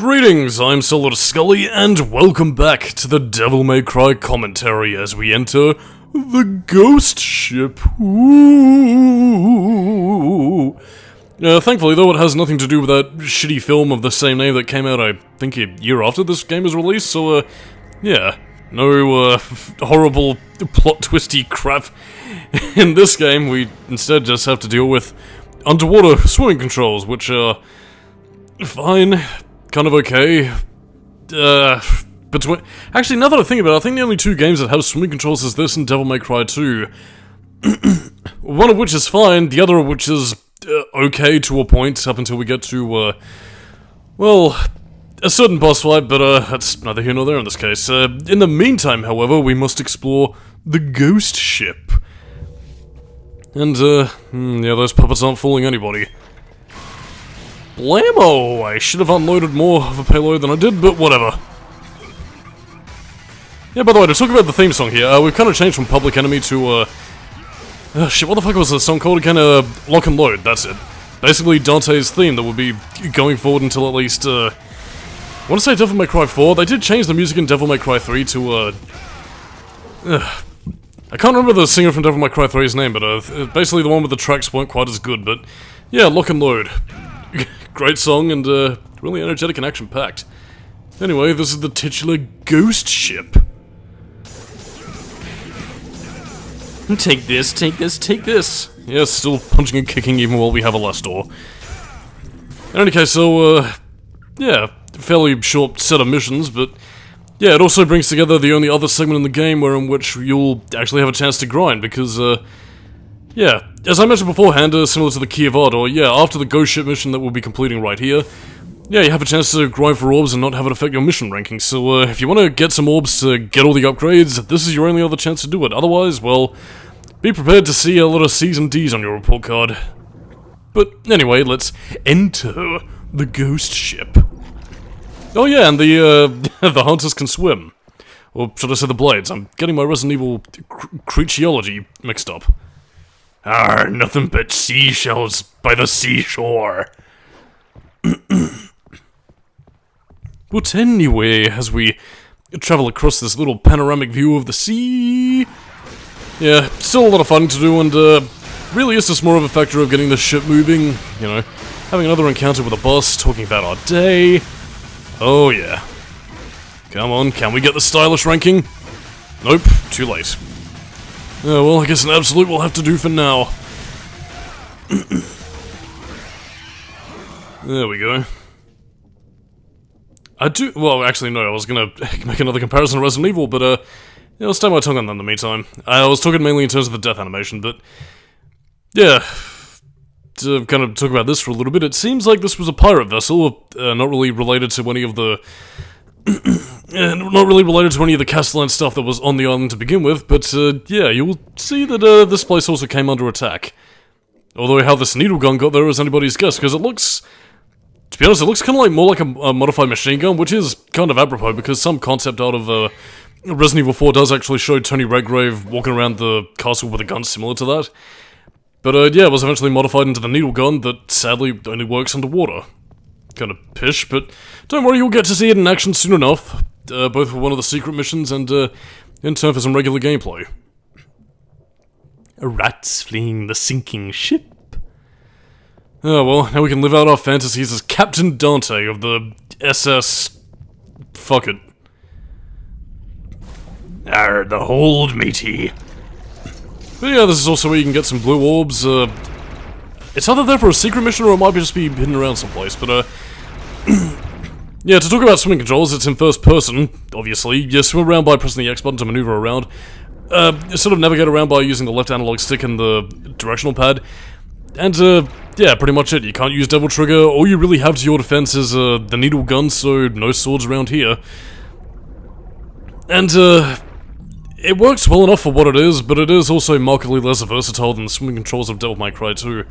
Greetings, I'm Solidus-Skully, and welcome back to the Devil May Cry commentary as we enter the Ghost Ship. Ooh. Thankfully, though, it has nothing to do with that shitty film of the same name that came out, I think, a year after this game was released, so, yeah. No, horrible plot-twisty crap. In this game, we instead just have to deal with underwater swimming controls, which are fine. Kind of okay. Actually, now that I think about it, I think the only two games that have swimming controls is this and Devil May Cry 2. One of which is fine, the other of which is okay to a point, up until we get to, well, a certain boss fight, but that's neither here nor there in this case. In the meantime, however, we must explore the Ghost Ship. And, yeah, those puppets aren't fooling anybody. Blammo! I should have unloaded more of a payload than I did, but whatever. Yeah, by the way, to talk about the theme song here, we've kind of changed from Public Enemy to, shit, what the fuck was the song called again? Lock and Load, that's it. Basically, Dante's theme that will be going forward until at least, I want to say Devil May Cry 4. They did change the music in Devil May Cry 3 to, I can't remember the singer from Devil May Cry 3's name, but, basically the one with the tracks weren't quite as good, but, yeah, Lock and Load. Great song and, really energetic and action-packed. Anyway, this is the titular Ghost Ship. Take this, take this, take this! Yes, still punching and kicking even while we have a last door. In any case, so, yeah, fairly short set of missions, but yeah, it also brings together the only other segment in the game in which you'll actually have a chance to grind, because, yeah, as I mentioned beforehand, similar to the Key of Ardor, yeah, after the Ghost Ship mission that we'll be completing right here, yeah, you have a chance to grind for orbs and not have it affect your mission ranking, so if you want to get some orbs to get all the upgrades, this is your only other chance to do it. Otherwise, well, be prepared to see a lot of C's and D's on your report card. But anyway, let's enter the Ghost Ship. Oh yeah, and the hunters can swim. Or should I say the blades? I'm getting my Resident Evil creatureology mixed up. Nothing but seashells by the seashore. But anyway, as we travel across this little panoramic view of the sea... Yeah, still a lot of fun to do, and really it's just more of a factor of getting the ship moving, you know, having another encounter with a boss, talking about our day. Oh yeah. Come on, can we get the stylish ranking? Nope, too late. Oh, well, I guess an absolute will have to do for now. There we go. Well, actually, no, I was gonna make another comparison to Resident Evil, but, yeah, I'll stay my tongue on that in the meantime. I was talking mainly in terms of the death animation, but, yeah, to kind of talk about this for a little bit, it seems like this was a pirate vessel, not really related to any of the... not really related to any of the Castellan stuff that was on the island to begin with, but, yeah, you'll see that, this place also came under attack. Although how this needle gun got there is anybody's guess, because it looks... To be honest, it looks kind of more like a modified machine gun, which is kind of apropos, because some concept out of, Resident Evil 4 does actually show Tony Redgrave walking around the castle with a gun similar to that. But, yeah, it was eventually modified into the needle gun that, sadly, only works underwater. Kind of pish, but don't worry, you'll get to see it in action soon enough, both for one of the secret missions and, in turn for some regular gameplay. Rats fleeing the sinking ship. Oh well, now we can live out our fantasies as Captain Dante of the SS... Fuck it. The hold, matey. But yeah, this is also where you can get some blue orbs, it's either there for a secret mission or it might just be hidden around someplace, but, yeah, to talk about swimming controls, it's in first person, obviously. You swim around by pressing the X button to maneuver around. You sort of navigate around by using the left analog stick and the directional pad. And, yeah, pretty much it. You can't use Devil Trigger. All you really have to your defense is, the needle gun, so no swords around here. And, it works well enough for what it is, but it is also markedly less versatile than the swimming controls of Devil May Cry 2.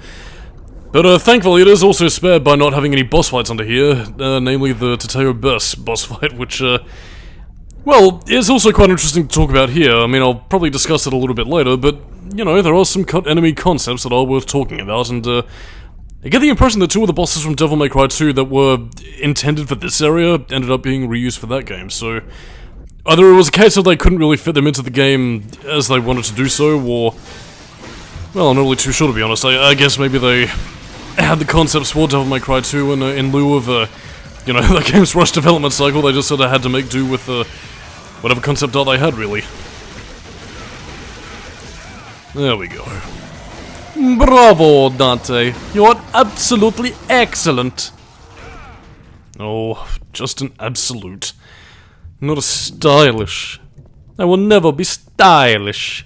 But, thankfully, it is also spared by not having any boss fights under here, namely the Tateo Bess boss fight, which, well, it's also quite interesting to talk about here. I mean, I'll probably discuss it a little bit later, but, you know, there are some enemy concepts that are worth talking about, and, I get the impression that two of the bosses from Devil May Cry 2 that were intended for this area ended up being reused for that game, so either it was a case of they couldn't really fit them into the game as they wanted to do so, or, well, I'm not really too sure to be honest. I guess maybe they had the concepts for Devil May Cry 2 and in lieu of, you know, the game's rush development cycle, they just sort of had to make do with whatever concept art they had, really. There we go. Bravo, Dante. You're absolutely excellent. Oh, just an absolute. Not a stylish. I will never be stylish.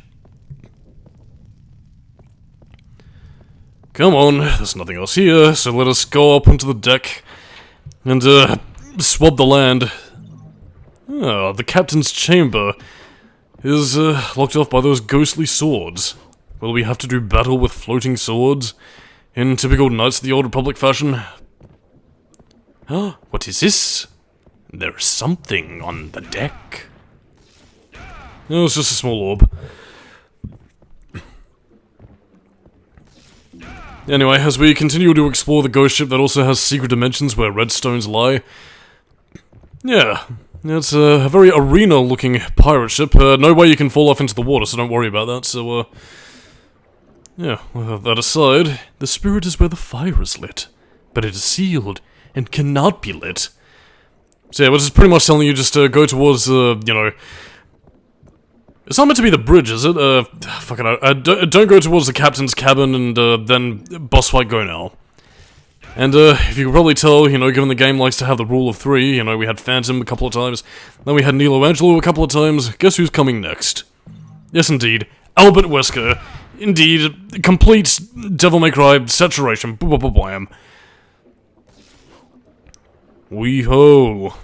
Come on, there's nothing else here, so let us go up onto the deck and, swab the land. Ah, the captain's chamber is, locked off by those ghostly swords. Will we have to do battle with floating swords in typical Knights of the Old Republic fashion? What is this? There's something on the deck. Oh, it's just a small orb. Anyway, as we continue to explore the ghost ship that also has secret dimensions where redstones lie. Yeah, it's a very arena-looking pirate ship. No way you can fall off into the water, so don't worry about that, so, yeah, that aside, the spirit is where the fire is lit, but it is sealed and cannot be lit. So yeah, which is pretty much telling you just to go towards, you know... It's not meant to be the bridge, is it? Fuck it, don't go towards the captain's cabin and, then boss fight go now. And, if you can probably tell, you know, given the game likes to have the rule of three, you know, we had Phantom a couple of times, then we had Nilo Angelo a couple of times, guess who's coming next? Yes, indeed, Albert Wesker. Indeed, complete Devil May Cry saturation. Bam. Wee-ho.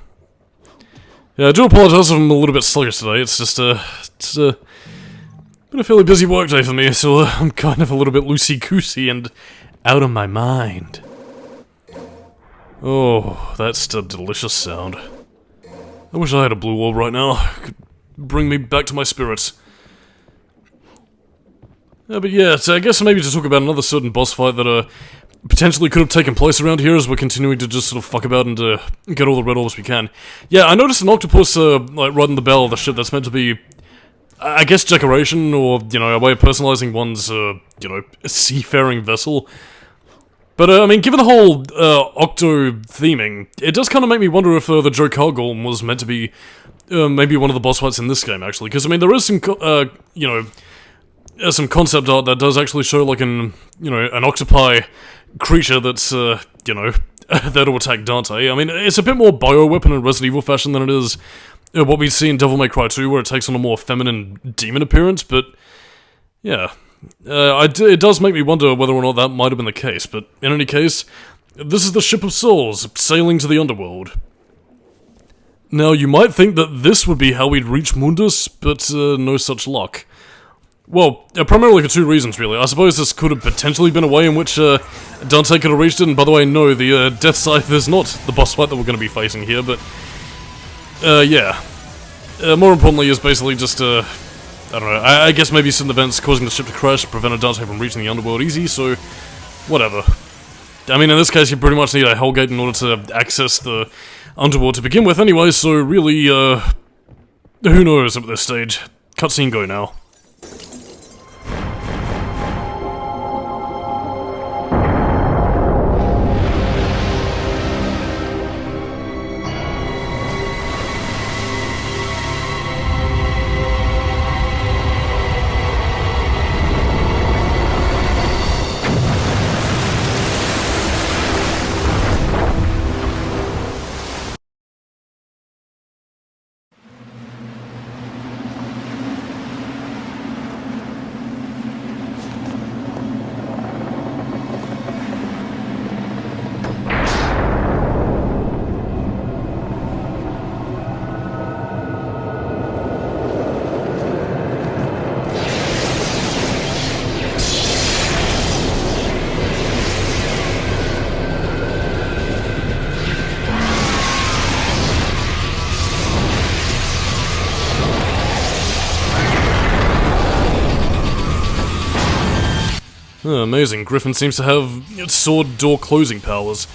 Yeah, I do apologize if I'm a little bit sluggish today. It's just, it's, been a fairly busy work day for me, so I'm kind of a little bit loosey-goosey and out of my mind. Oh, that's a delicious sound. I wish I had a blue orb right now. It could bring me back to my spirits. But yeah, so I guess maybe to talk about another certain boss fight that potentially could have taken place around here as we're continuing to just sort of fuck about and get all the red orbs we can. Yeah, I noticed an octopus like right in the bell of the ship that's meant to be, I guess, decoration or, you know, a way of personalizing one's, you know, seafaring vessel. But, I mean, given the whole octo theming, it does kind of make me wonder if the Joe Golem was meant to be maybe one of the boss fights in this game, actually. Because, I mean, there is some, you know, some concept art that does actually show, like, an octopi creature that's, you know, there to attack Dante. I mean, it's a bit more bioweapon in Resident Evil fashion than it is what we see in Devil May Cry 2, where it takes on a more feminine demon appearance, but, yeah. It does make me wonder whether or not that might have been the case, but in any case, this is the Ship of Souls, sailing to the underworld. Now, you might think that this would be how we'd reach Mundus, but no such luck. Well, primarily for two reasons, really. I suppose this could have potentially been a way in which Dante could have reached it, and by the way, no, the Death Scythe is not the boss fight that we're going to be facing here, but, yeah. More importantly is basically just, I don't know, I guess maybe some events causing the ship to crash prevented Dante from reaching the underworld easy, so whatever. I mean, in this case, you pretty much need a Hellgate in order to access the underworld to begin with anyway, so really, who knows at this stage. Cutscene go now. Oh, amazing. Griffon seems to have sword door closing powers.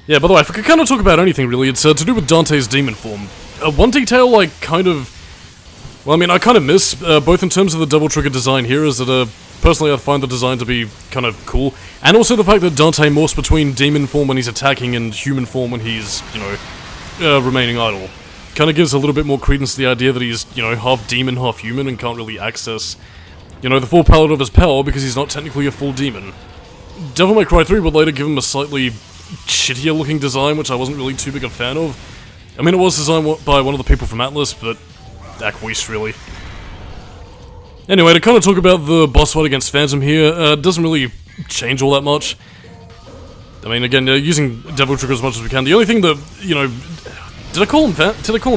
Yeah, by the way, if I could kind of talk about anything really, it's to do with Dante's demon form. One detail I kind of... Well, I mean, I kind of miss, both in terms of the double trigger design here, is that, personally I find the design to be kind of cool, and also the fact that Dante morphs between demon form when he's attacking and human form when he's, you know, remaining idle. Kind of gives a little bit more credence to the idea that he's, you know, half demon, half human, and can't really access, you know, the full palette of his power because he's not technically a full demon. Devil May Cry 3 would later give him a slightly shittier looking design, which I wasn't really too big a fan of. I mean, it was designed by one of the people from Atlas, but acquiesced, really. Anyway, to kind of talk about the boss fight against Phantom here, it doesn't really change all that much. I mean, again, using Devil Trigger as much as we can. The only thing that, you know... Did I call him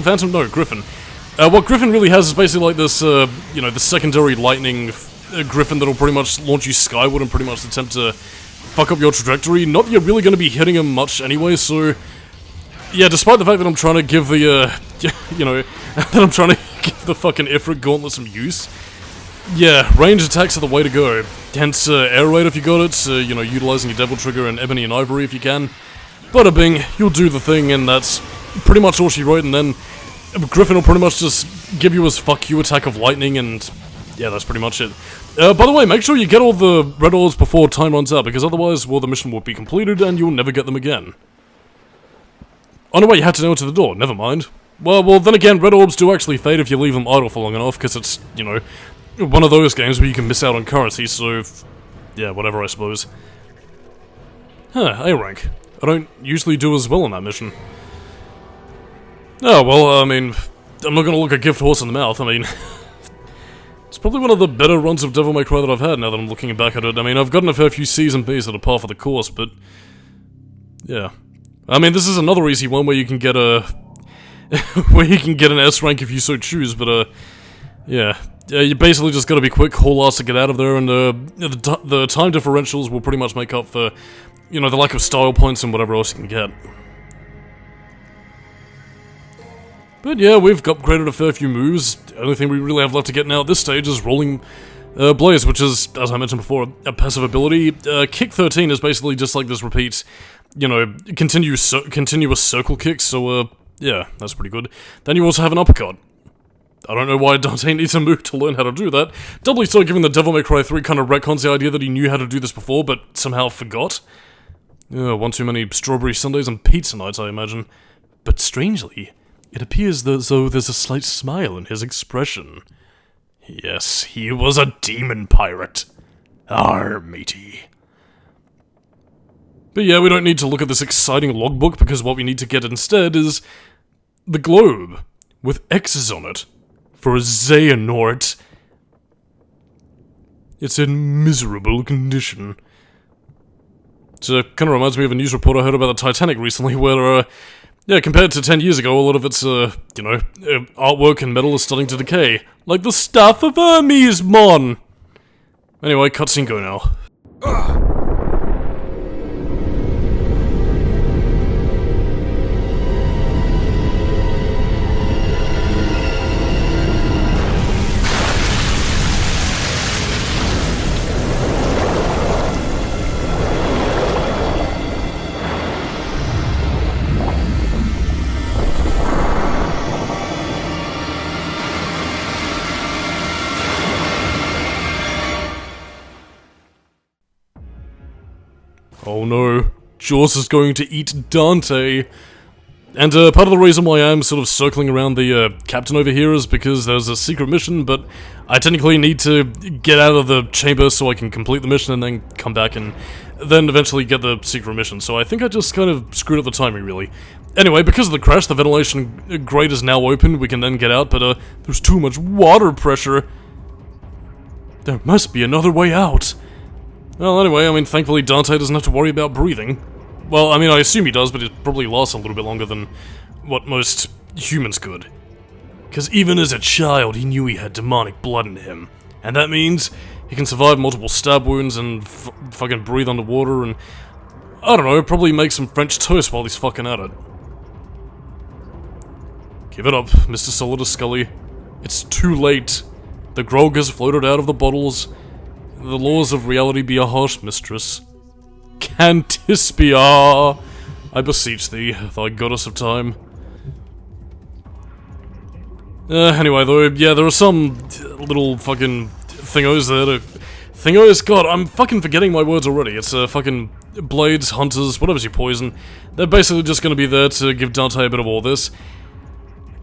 Phantom? No, Griffon. What Griffon really has is basically like this, you know, the secondary lightning Griffon that'll pretty much launch you skyward and pretty much attempt to fuck up your trajectory. Not that you're really going to be hitting him much anyway, so... Yeah, despite the fact that I'm trying to give the, you know, that I'm trying to give the fucking Ifrit Gauntlet some use. Yeah, range attacks are the way to go. Hence, air raid if you got it, you know, utilizing your Devil Trigger and Ebony and Ivory if you can. Bada bing, you'll do the thing, and that's pretty much all she wrote, and then Griffon will pretty much just give you his fuck you attack of lightning, and yeah, that's pretty much it. By the way, make sure you get all the red orbs before time runs out, because otherwise, well, the mission won't be completed, and you'll never get them again. Oh no, wait, you had to nail it to the door, never mind. Well, then again, red orbs do actually fade if you leave them idle for long enough, because it's, you know, one of those games where you can miss out on currency, so... yeah, whatever, I suppose. Huh, A rank. I don't usually do as well on that mission. Oh, well, I mean, I'm not gonna look a gift horse in the mouth, I mean... it's probably one of the better runs of Devil May Cry that I've had now that I'm looking back at it. I mean, I've gotten a fair few C's and B's that are par for the course, but... yeah. I mean, this is another easy one where you can get a... where you can get an S rank if you so choose, but, yeah. You basically just gotta be quick, haul ass to get out of there, and the time differentials will pretty much make up for, you know, the lack of style points and whatever else you can get. But yeah, we've upgraded a fair few moves. The only thing we really have left to get now at this stage is Rolling Blaze, which is, as I mentioned before, a passive ability. Kick 13 is basically just like this repeat, you know, continuous circle kick, so yeah, that's pretty good. Then you also have an uppercut. I don't know why Dante needs a move to learn how to do that. Doubly so given that Devil May Cry 3 kind of retcons the idea that he knew how to do this before, but somehow forgot. One too many strawberry sundaes and pizza nights, I imagine. But strangely, it appears as though there's a slight smile in his expression. Yes, he was a demon pirate. Arr, matey. But yeah, we don't need to look at this exciting logbook, because what we need to get instead is... the globe, with X's on it. For a Xehanort. It's in miserable condition. It kind of reminds me of a news report I heard about the Titanic recently, where, yeah, compared to 10 years ago, a lot of its, you know, artwork and metal is starting to decay. Like the staff of Hermes, mon! Anyway, cutscene go now. Oh no, Jaws is going to eat Dante. And part of the reason why I'm sort of circling around the captain over here is because there's a secret mission, but I technically need to get out of the chamber so I can complete the mission and then come back and then eventually get the secret mission. So I think I just kind of screwed up the timing, really. Anyway, because of the crash, the ventilation grate is now open. We can then get out, but there's too much water pressure. There must be another way out. Well, anyway, I mean, thankfully Dante doesn't have to worry about breathing. Well, I mean, I assume he does, but it probably lasts a little bit longer than what most humans could. Because even as a child, he knew he had demonic blood in him. And that means he can survive multiple stab wounds and fucking breathe underwater and... I don't know, probably make some French toast while he's fucking at it. Give it up, Mr. Solidus-Skully. It's too late. The grog has floated out of the bottles. the laws of reality be a harsh mistress. Cantispia, I beseech thee, thy goddess of time. Anyway, though, yeah, there are some little fucking thingos there. Thingos? God, I'm fucking forgetting my words already. It's fucking blades, hunters, whatever's your poison. They're basically just gonna be there to give Dante a bit of all this.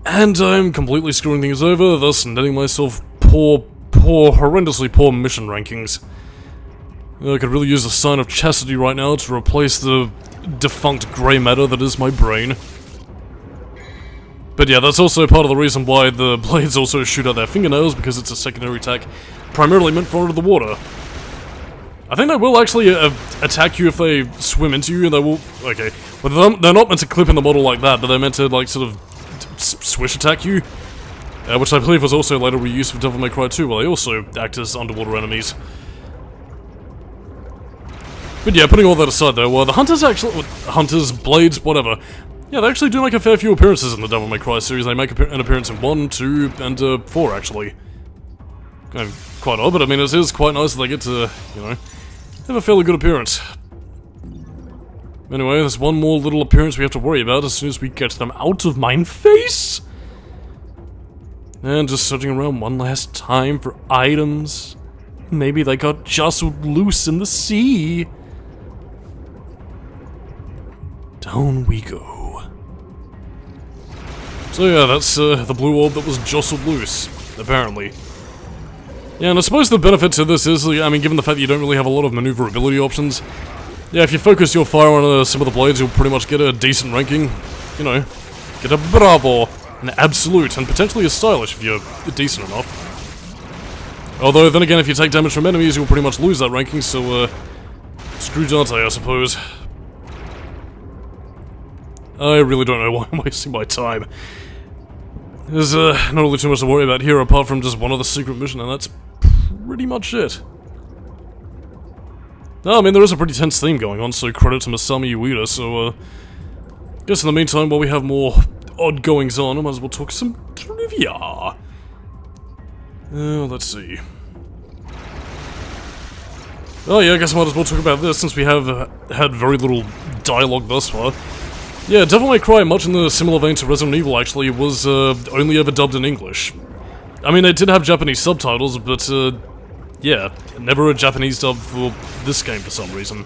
And I'm completely screwing things over, thus netting myself horrendously poor mission rankings. I could really use a sign of chastity right now to replace the defunct grey matter that is my brain. But yeah, that's also part of the reason why the blades also shoot out their fingernails, because it's a secondary attack primarily meant for under the water. I think they will actually attack you if they swim into you, and they will... Okay, well, they're not meant to clip in the model like that, but they're meant to, like, sort of swish attack you. Which I believe was also later reused for Devil May Cry 2, where they also act as underwater enemies. But yeah, putting all that aside though, the hunters actually... Hunters, blades, whatever... Yeah, they actually do make a fair few appearances in the Devil May Cry series. They make an appearance in 1, 2, and 4, actually. Quite odd, but I mean, it is quite nice that they get to, you know, have a fairly good appearance. Anyway, there's one more little appearance we have to worry about as soon as we get them out of my face. And just searching around one last time for items. Maybe they got jostled loose in the sea. Down we go. So yeah, that's the blue orb that was jostled loose, apparently. Yeah, and I suppose the benefit to this is, I mean, given the fact that you don't really have a lot of maneuverability options, yeah, if you focus your fire on some of the blades, you'll pretty much get a decent ranking. You know, get a bravo, an absolute, and potentially a stylish if you're decent enough. Although, then again, if you take damage from enemies, you'll pretty much lose that ranking, so, screw Dante, I suppose. I really don't know why I'm wasting my time. There's not really too much to worry about here apart from just one other secret mission, and that's pretty much it. No, I mean, there is a pretty tense theme going on, so credit to Masami Ueda, so guess in the meantime, while we have more odd goings-on, I might as well talk some trivia. Let's see. Oh yeah, I guess I might as well talk about this, since we have had very little dialogue thus far. Yeah, Devil May Cry, much in the similar vein to Resident Evil actually, was only ever dubbed in English. I mean, they did have Japanese subtitles, but yeah, never a Japanese dub for this game for some reason.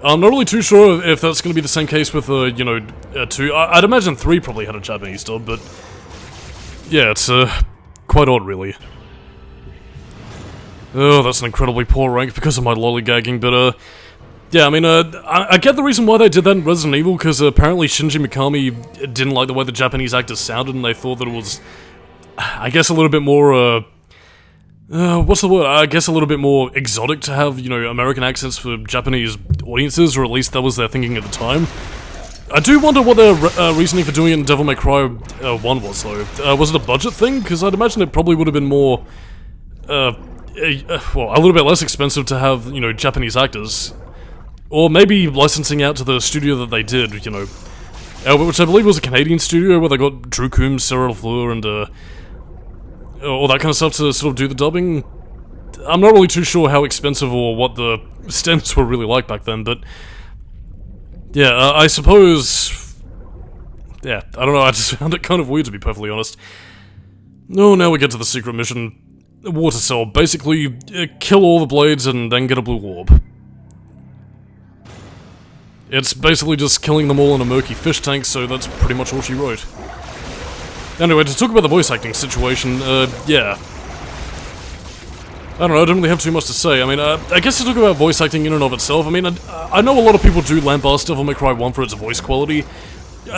I'm not really too sure if that's going to be the same case with, you know, 2. I'd imagine 3 probably had a Japanese dub, but yeah, it's quite odd, really. Oh, that's an incredibly poor rank because of my lollygagging, but yeah, I mean, I get the reason why they did that in Resident Evil, because apparently Shinji Mikami didn't like the way the Japanese actors sounded, and they thought that it was, I guess, a little bit more, what's the word? I guess a little bit more exotic to have, you know, American accents for Japanese audiences, or at least that was their thinking at the time. I do wonder what their reasoning for doing it in Devil May Cry 1 was, though. Was it a budget thing? Because I'd imagine it probably would have been more, well, a little bit less expensive to have, you know, Japanese actors. Or maybe licensing out to the studio that they did, you know. Which I believe was a Canadian studio where they got Drew Coombs, Sarah LaFleur, and all that kind of stuff to sort of do the dubbing. I'm not really too sure how expensive or what the standards were really like back then, but yeah, I suppose, yeah, I don't know, I just found it kind of weird to be perfectly honest. Oh, now we get to the secret mission. Water Cell, basically kill all the blades and then get a blue orb. It's basically just killing them all in a murky fish tank, so that's pretty much all she wrote. Anyway, to talk about the voice acting situation, yeah. I don't know, I don't really have too much to say. I mean, I guess to talk about voice acting in and of itself, I mean, I know a lot of people do lambaste Devil May Cry 1 for its voice quality.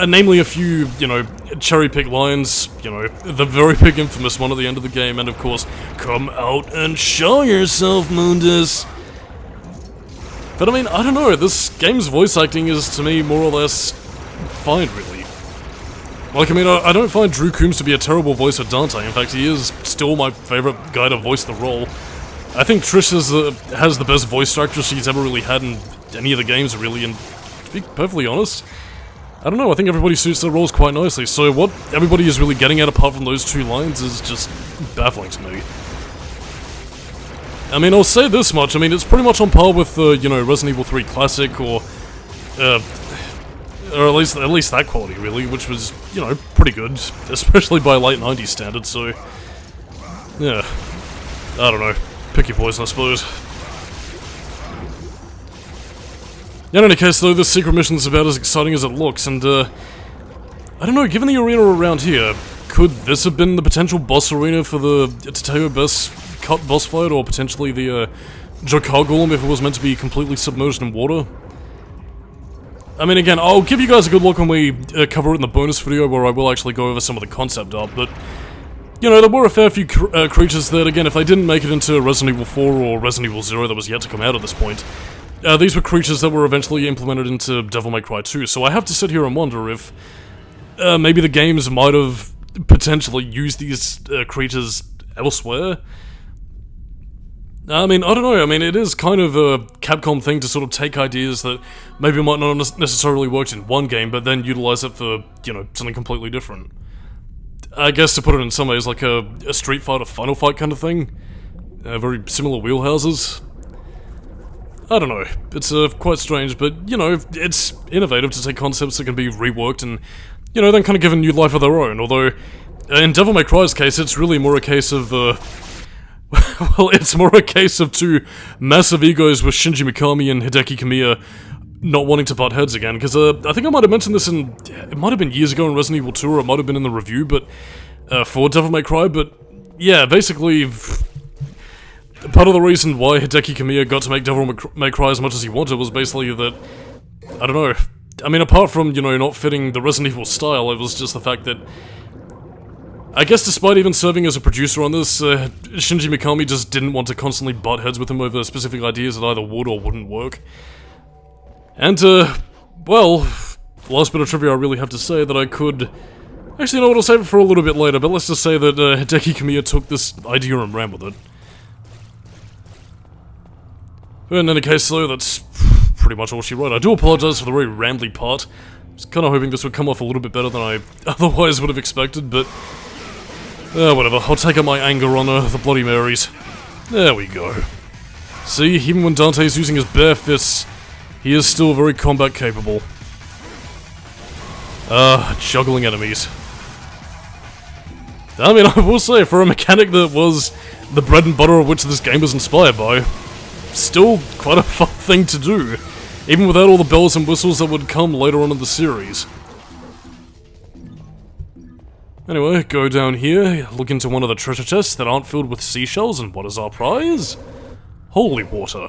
Namely a few, you know, cherry-pick lines, you know, the very big infamous one at the end of the game, and of course, come out and show yourself, Mundus! But I mean, I don't know, this game's voice acting is, to me, more or less fine, really. Like, I mean, I don't find Drew Coombs to be a terrible voice of Dante. In fact, he is still my favorite guy to voice the role. I think Trish has the best voice actress she's ever really had in any of the games, really, and to be perfectly honest, I don't know, I think everybody suits their roles quite nicely, so what everybody is really getting at apart from those 2 lines is just baffling to me. I mean, I'll say this much, I mean, it's pretty much on par with, you know, Resident Evil 3 Classic, or at least that quality, really, which was, you know, pretty good, especially by late 90s standards, so, yeah, I don't know, pick your poison, I suppose. In any case, though, this secret mission's about as exciting as it looks, and, I don't know, given the arena around here, could this have been the potential boss arena for the Tateo Best Cut boss fight, or potentially the, Jokar Golem if it was meant to be completely submerged in water? I mean, again, I'll give you guys a good look when we cover it in the bonus video, where I will actually go over some of the concept art, but, you know, there were a fair few creatures that, again, if they didn't make it into Resident Evil 4 or Resident Evil 0 that was yet to come out at this point, these were creatures that were eventually implemented into Devil May Cry 2, so I have to sit here and wonder if maybe the games might have potentially used these creatures elsewhere. I mean, I don't know, I mean, it is kind of a Capcom thing to sort of take ideas that maybe might not have necessarily worked in one game, but then utilize it for, you know, something completely different. I guess to put it in some ways, like a Street Fighter Final Fight kind of thing. Very similar wheelhouses. I don't know, it's quite strange, but, you know, it's innovative to take concepts that can be reworked and, you know, then kind of given new life of their own, although, in Devil May Cry's case, it's really more a case of, well, it's more a case of two massive egos with Shinji Mikami and Hideki Kamiya not wanting to butt heads again, because, I think I might have mentioned this in, it might have been years ago in Resident Evil 2, or it might have been in the review, but, for Devil May Cry, but, yeah, basically, part of the reason why Hideki Kamiya got to make Devil May Cry as much as he wanted was basically that, I don't know, I mean, apart from, you know, not fitting the Resident Evil style, it was just the fact that, I guess despite even serving as a producer on this, Shinji Mikami just didn't want to constantly butt heads with him over specific ideas that either would or wouldn't work. And, well, last bit of trivia I really have to say that I could... Actually, you know what, I'll save it for a little bit later, but let's just say that Hideki Kamiya took this idea and ran with it. In any case, though, that's pretty much all she wrote. I do apologize for the very rambly part. I was kind of hoping this would come off a little bit better than I otherwise would have expected, but... whatever, I'll take out my anger on the Bloody Marys. There we go. See, even when Dante's using his bare fists, he is still very combat capable. Juggling enemies. I mean, I will say, for a mechanic that was the bread and butter of which this game was inspired by, still quite a fun thing to do, even without all the bells and whistles that would come later on in the series. Anyway, go down here, look into one of the treasure chests that aren't filled with seashells, and what is our prize? Holy water.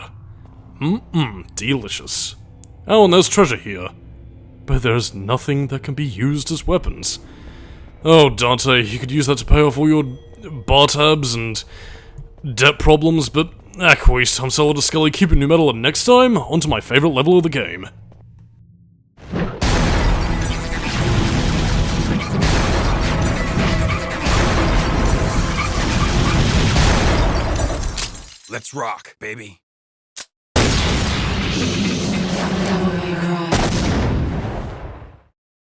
Delicious. Oh, and there's treasure here. But there's nothing that can be used as weapons. Oh, Dante, you could use that to pay off all your bar tabs and debt problems, but queest, I'm Solidus-Skully, keep it new metal, and next time, on to my favourite level of the game. Let's rock, baby.